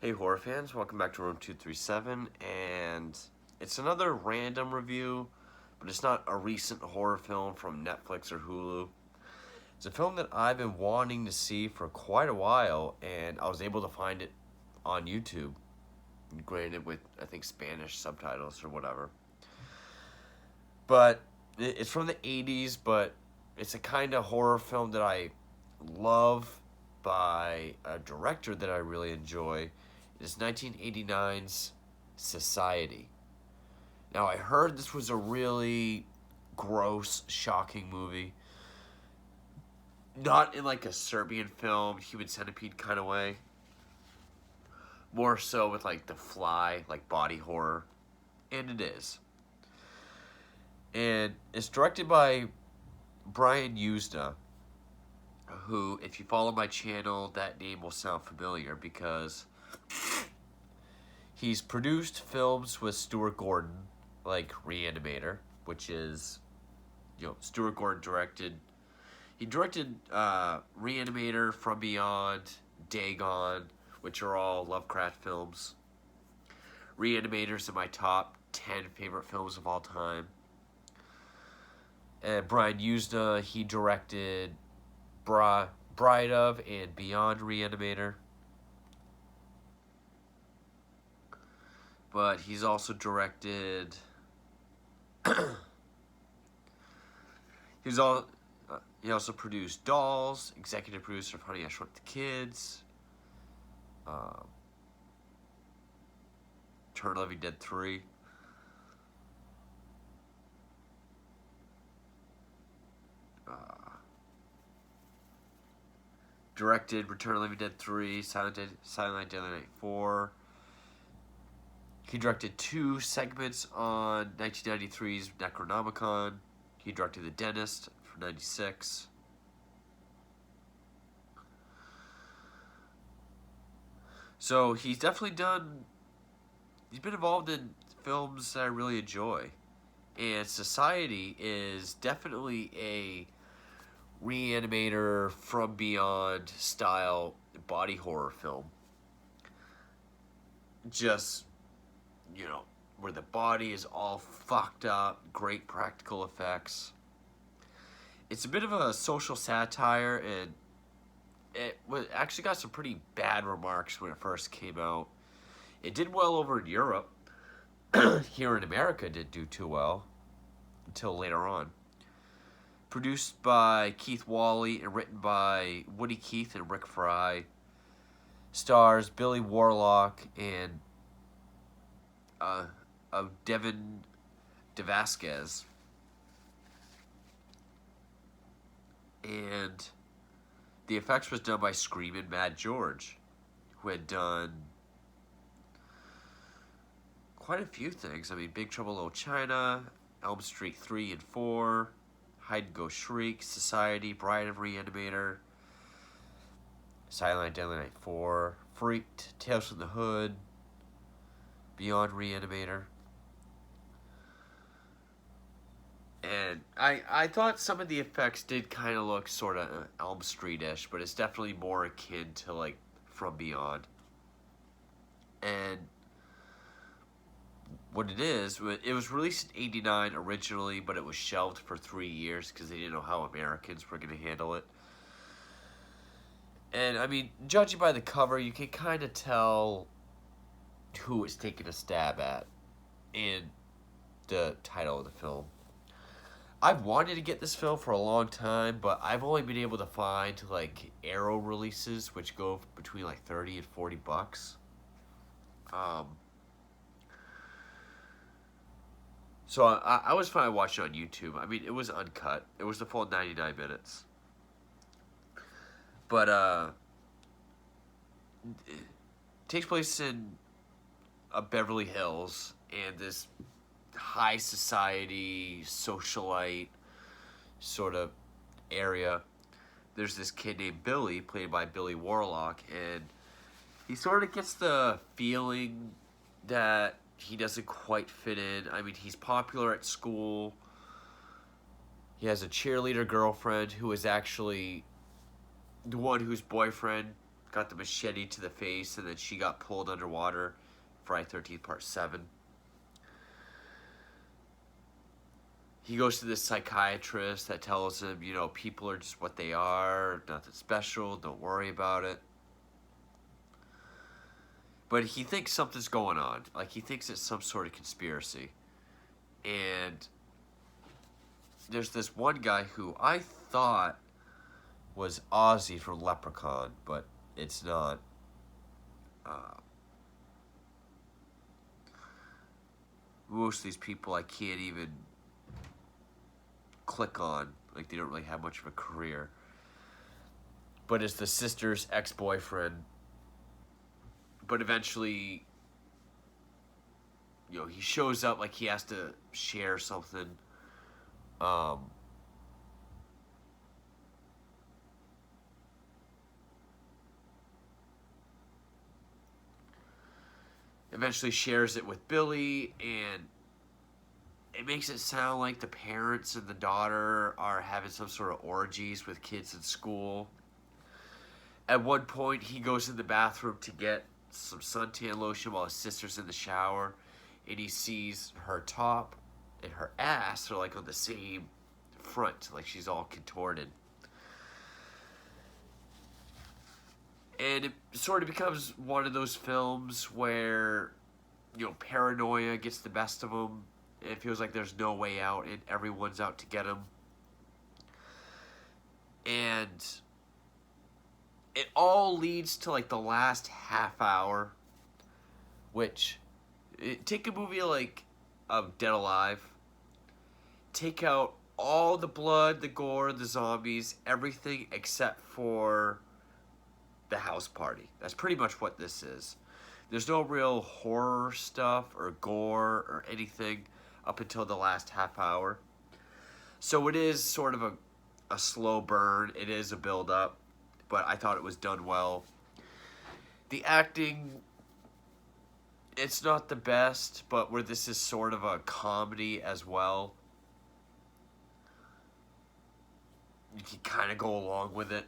Hey horror fans, welcome back to Room 237, and it's another random review, but it's not a recent horror film from Netflix or Hulu. It's a film that I've been wanting to see for quite a while, and I was able to find it on YouTube, granted with, I think, Spanish subtitles or whatever. But it's from the 80s, but it's a kind of horror film that I love by a director that I really enjoy. It's 1989's Society. Now, I heard this was a really gross, shocking movie. Not in like a Serbian film, Human Centipede kind of way. More so with like The Fly, like body horror. And it is. And it's directed by Brian Usna, who, if you follow my channel, that name will sound familiar because he's produced films with Stuart Gordon, like Re-Animator, which is, Stuart Gordon directed. He directed Re-Animator, From Beyond, Dagon, which are all Lovecraft films. Re-Animator's in my top 10 favorite films of all time. And Brian Usna, he directed Bride of and Beyond Re-Animator. But he's also directed. He also produced Dolls, executive producer of Honey, I Shrunk the Kids, Return of the Living Dead 3. Directed Return of the Living Dead 3, Silent Night, Deadly Night 4. He directed 2 segments on 1993's Necronomicon. He directed The Dentist for 96. So he's definitely he's been involved in films that I really enjoy. And Society is definitely a Re-Animator, From Beyond style body horror film. Just, where the body is all fucked up, great practical effects. It's a bit of a social satire, and it actually got some pretty bad remarks when it first came out. It did well over in Europe. Here in America, it didn't do too well until later on. Produced by Keith Wally and written by Woody Keith and Rick Fry. Stars Billy Warlock and Devin DeVasquez. And the effects was done by Screamin' Mad George, who had done quite a few things. I mean, Big Trouble in Little China, Elm Street 3 and 4, Hide and Go Shriek, Society, Bride of Re-Animator, Silent Night, Deadly Night 4, Freaked, Tales from the Hood, Beyond Re-Animator. And I thought some of the effects did kind of look sort of Elm Street-ish, but it's definitely more akin to, like, From Beyond. And what it was released in 89 originally, but it was shelved for 3 years because they didn't know how Americans were going to handle it. And, I mean, judging by the cover, you can kind of tell who it's taking a stab at in the title of the film. I've wanted to get this film for a long time, but I've only been able to find, like, Arrow releases, which go between, like, 30 and 40 bucks. So I was fine watching it on YouTube. I mean, it was uncut. It was the full 99 minutes. But, it takes place in Beverly Hills, and this high society, socialite sort of area. There's this kid named Billy, played by Billy Warlock, and he sort of gets the feeling that he doesn't quite fit in. I mean, he's popular at school. He has a cheerleader girlfriend who is actually the one whose boyfriend got the machete to the face, and then she got pulled underwater. Friday 13th Part 7. He goes to this psychiatrist that tells him, you know, people are just what they are, nothing special, don't worry about it. But he thinks something's going on. Like, he thinks it's some sort of conspiracy. And there's this one guy who I thought was Ozzy from Leprechaun, but it's not. Most of these people I can't even click on. Like, they don't really have much of a career. But it's the sister's ex-boyfriend. But eventually, you know, he shows up like he has to share something. Eventually shares it with Billy, and it makes it sound like the parents and the daughter are having some sort of orgies with kids in school. At one point, he goes in the bathroom to get some suntan lotion while his sister's in the shower, and he sees her top and her ass are like on the same front, like she's all contorted. And it sort of becomes one of those films where, you know, paranoia gets the best of him. It feels like there's no way out and everyone's out to get him. And it all leads to like the last half hour, which, take a movie like Dead Alive, take out all the blood, the gore, the zombies, everything except for the house party. That's pretty much what this is. There's no real horror stuff or gore or anything up until the last half hour. So it is sort of a slow burn. It is a build up, but I thought it was done well. The acting, it's not the best, but where this is sort of a comedy as well, you can kind of go along with it.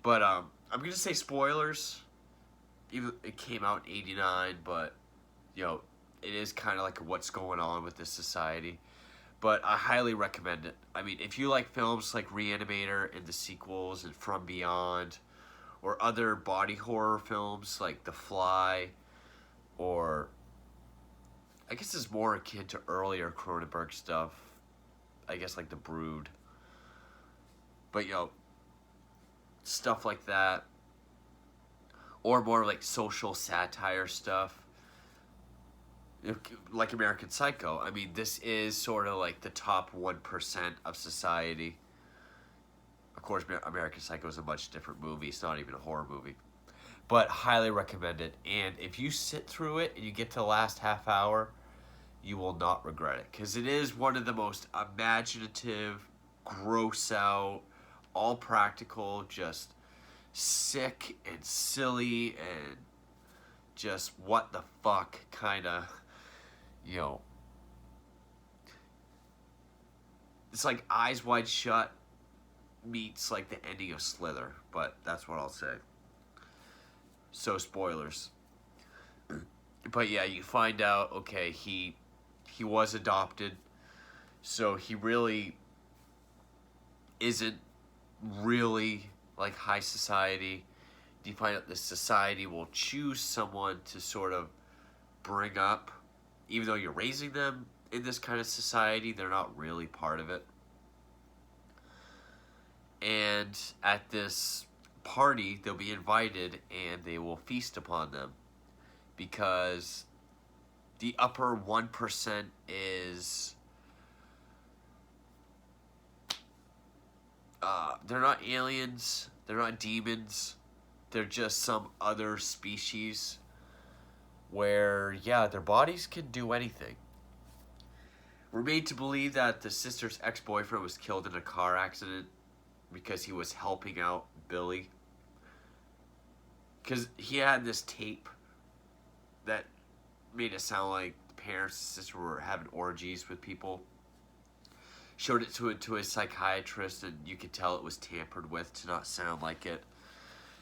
But I'm gonna say spoilers. Even it came out in '89, but you know, it is kind of like what's going on with this society. But I highly recommend it. I mean, if you like films like Re-Animator and the sequels and From Beyond, or other body horror films like The Fly, or I guess it's more akin to earlier Cronenberg stuff. I guess like The Brood. But you know, stuff like that, or more like social satire stuff, like American Psycho. I mean, this is sort of like the top 1% of society. Of course, American Psycho is a much different movie. It's not even a horror movie. But highly recommend it. And if you sit through it and you get to the last half hour, you will not regret it. Because it is one of the most imaginative, gross out, all practical, just sick and silly and just what the fuck kind of, you know, it's like Eyes Wide Shut meets like the ending of Slither, but that's what I'll say. So spoilers. But yeah, you find out, okay, he was adopted, so he really isn't really like high society. You find out this society will choose someone to sort of bring up, even though you're raising them in this kind of society, they're not really part of it. And at this party, they'll be invited and they will feast upon them, because the upper 1% is they're not aliens, they're not demons, they're just some other species where, yeah, their bodies can do anything. We're made to believe that the sister's ex-boyfriend was killed in a car accident because he was helping out Billy. Because he had this tape that made it sound like the parents and sister were having orgies with people. Showed it to a psychiatrist, and you could tell it was tampered with to not sound like it.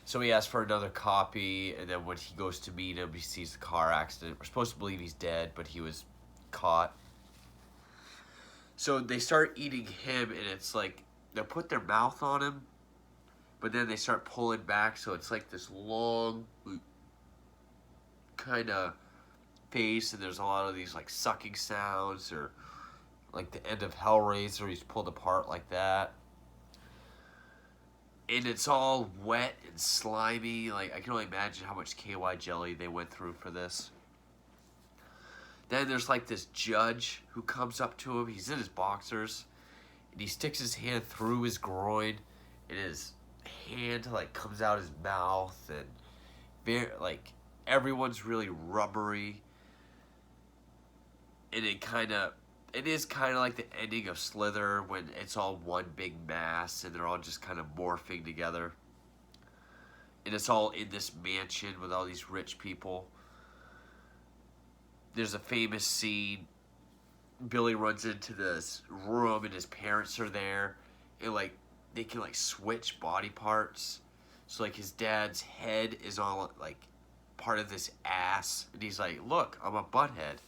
So he asked for another copy, and then when he goes to meet him, he sees the car accident. We're supposed to believe he's dead, but he was caught. So they start eating him, and it's like they'll put their mouth on him, but then they start pulling back, so it's like this long kind of face, and there's a lot of these like sucking sounds, or like the end of Hellraiser, he's pulled apart like that. And it's all wet and slimy. Like, I can only imagine how much KY jelly they went through for this. Then there's like this judge who comes up to him. He's in his boxers, and he sticks his hand through his groin, and his hand like comes out his mouth, and very like everyone's really rubbery. And it is kind of like the ending of Slither when it's all one big mass and they're all just kind of morphing together. And it's all in this mansion with all these rich people. There's a famous scene. Billy runs into this room and his parents are there. And like they can like switch body parts. So like his dad's head is on like part of this ass. And he's like, look, I'm a butthead.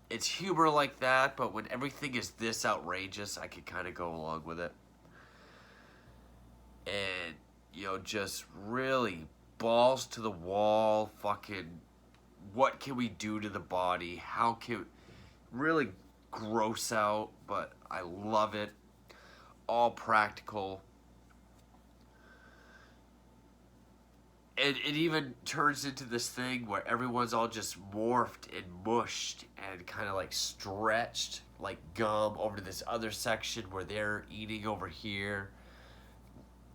It's humor like that, but when everything is this outrageous, I can kind of go along with it. And, you know, just really balls to the wall, fucking, what can we do to the body? How can, really gross out, but I love it. All practical. And it even turns into this thing where everyone's all just morphed and mushed and kind of like stretched like gum over to this other section where they're eating over here.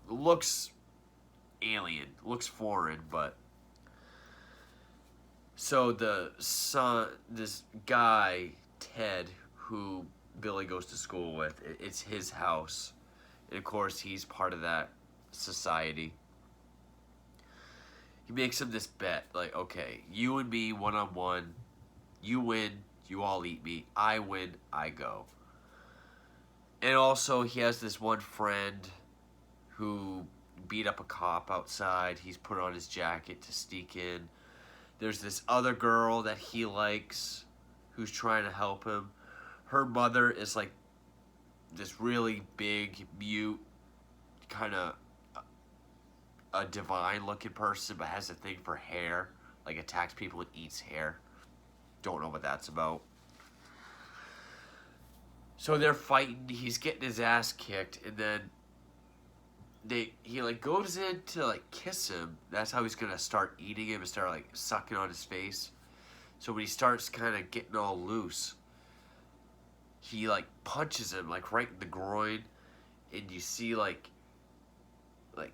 Looks alien, looks foreign, but so the son, this guy, Ted, who Billy goes to school with, it's his house. And of course, he's part of that society. He makes him this bet, like, okay, you and me, one-on-one, you win, you all eat me, I win, I go. And also, he has this one friend who beat up a cop outside. He's put on his jacket to sneak in. There's this other girl that he likes who's trying to help him. Her mother is like this really big, mute, kind of a divine looking person, but has a thing for hair, like attacks people and eats hair. Don't know what that's about. So they're fighting, he's getting his ass kicked, and then he like goes in to like kiss him. That's how he's gonna start eating him and start like sucking on his face. So when he starts kind of getting all loose, he like punches him like right in the groin, and you see like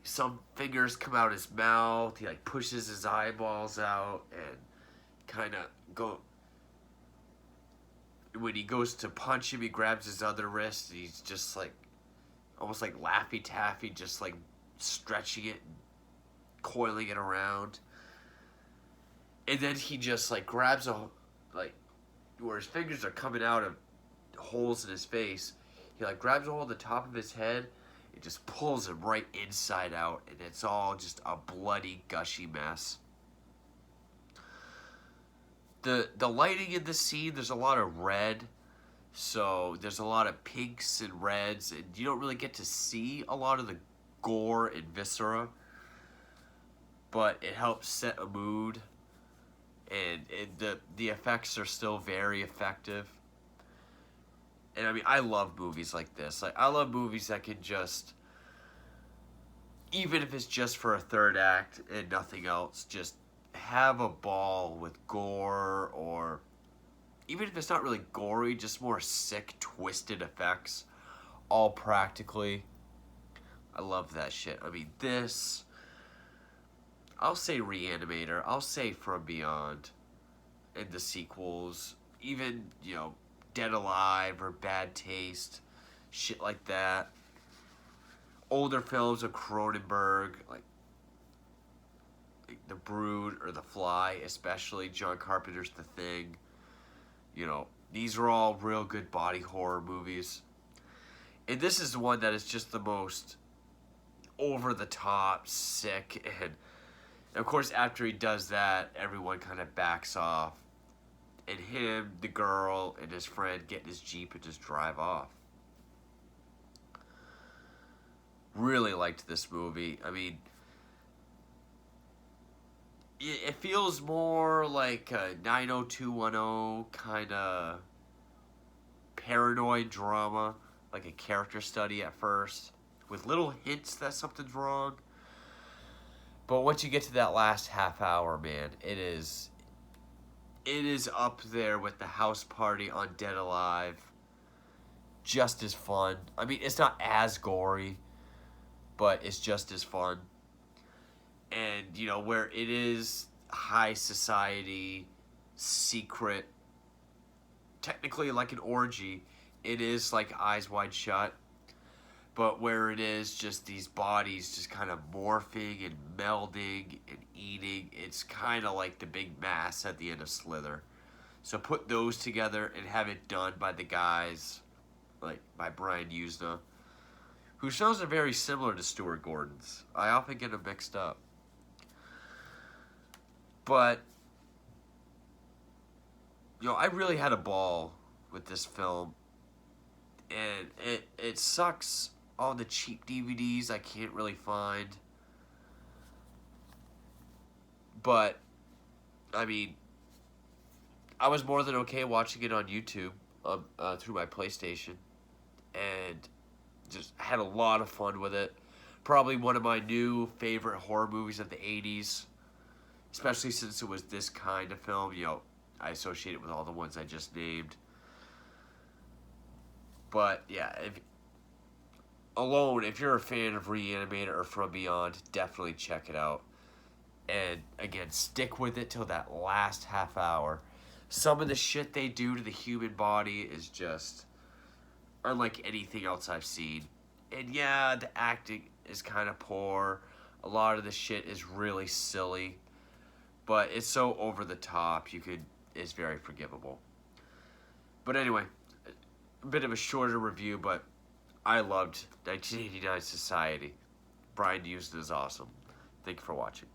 some fingers come out his mouth. He like pushes his eyeballs out and kind of go. When he goes to punch him, he grabs his other wrist. And he's just like almost like Laffy Taffy, just like stretching it, and coiling it around. And then he just like grabs like where his fingers are coming out of holes in his face. He like grabs a hold of the top of his head. It just pulls him right inside out, and it's all just a bloody, gushy mess. The lighting in the scene, there's a lot of red, so there's a lot of pinks and reds, and you don't really get to see a lot of the gore and viscera, but it helps set a mood, and the effects are still very effective. And I mean, I love movies like this. Like, I love movies that can just, even if it's just for a third act and nothing else, just have a ball with gore, or even if it's not really gory, just more sick, twisted effects, all practically. I love that shit. I mean, this, I'll say Re-Animator, I'll say From Beyond, and the sequels, even, you know, Dead Alive or Bad Taste, shit like that. Older films of Cronenberg, like The Brood or The Fly, especially John Carpenter's The Thing. You know, these are all real good body horror movies. And this is one that is just the most over the top, sick, and of course, after he does that, everyone kind of backs off. And him, the girl, and his friend get in his Jeep and just drive off. Really liked this movie. I mean, it feels more like a 90210 kind of paranoid drama, like a character study at first, with little hints that something's wrong. But once you get to that last half hour, man, it is up there with the house party on Dead Alive. Just as fun. I mean, it's not as gory, but it's just as fun. And, you know, where it is high society, secret, technically like an orgy, it is like Eyes Wide Shut. But where it is just these bodies just kind of morphing and melding and eating, it's kind of like the big mass at the end of Slither. So put those together and have it done by the guys, like by Brian Usna, whose shows are very similar to Stuart Gordon's. I often get them mixed up. But, you know, I really had a ball with this film. And it sucks all the cheap DVDs I can't really find. But, I mean, I was more than okay watching it on YouTube through my PlayStation. And just had a lot of fun with it. Probably one of my new favorite horror movies of the 80s. Especially since it was this kind of film. You know, I associate it with all the ones I just named. But, yeah, if you're a fan of Re-Animator or From Beyond, definitely check it out. And, again, stick with it till that last half hour. Some of the shit they do to the human body is just unlike anything else I've seen. And, yeah, the acting is kind of poor. A lot of the shit is really silly. But it's so over the top, it's very forgivable. But anyway, a bit of a shorter review, but I loved 1989 Society. Brian Usna is awesome. Thank you for watching.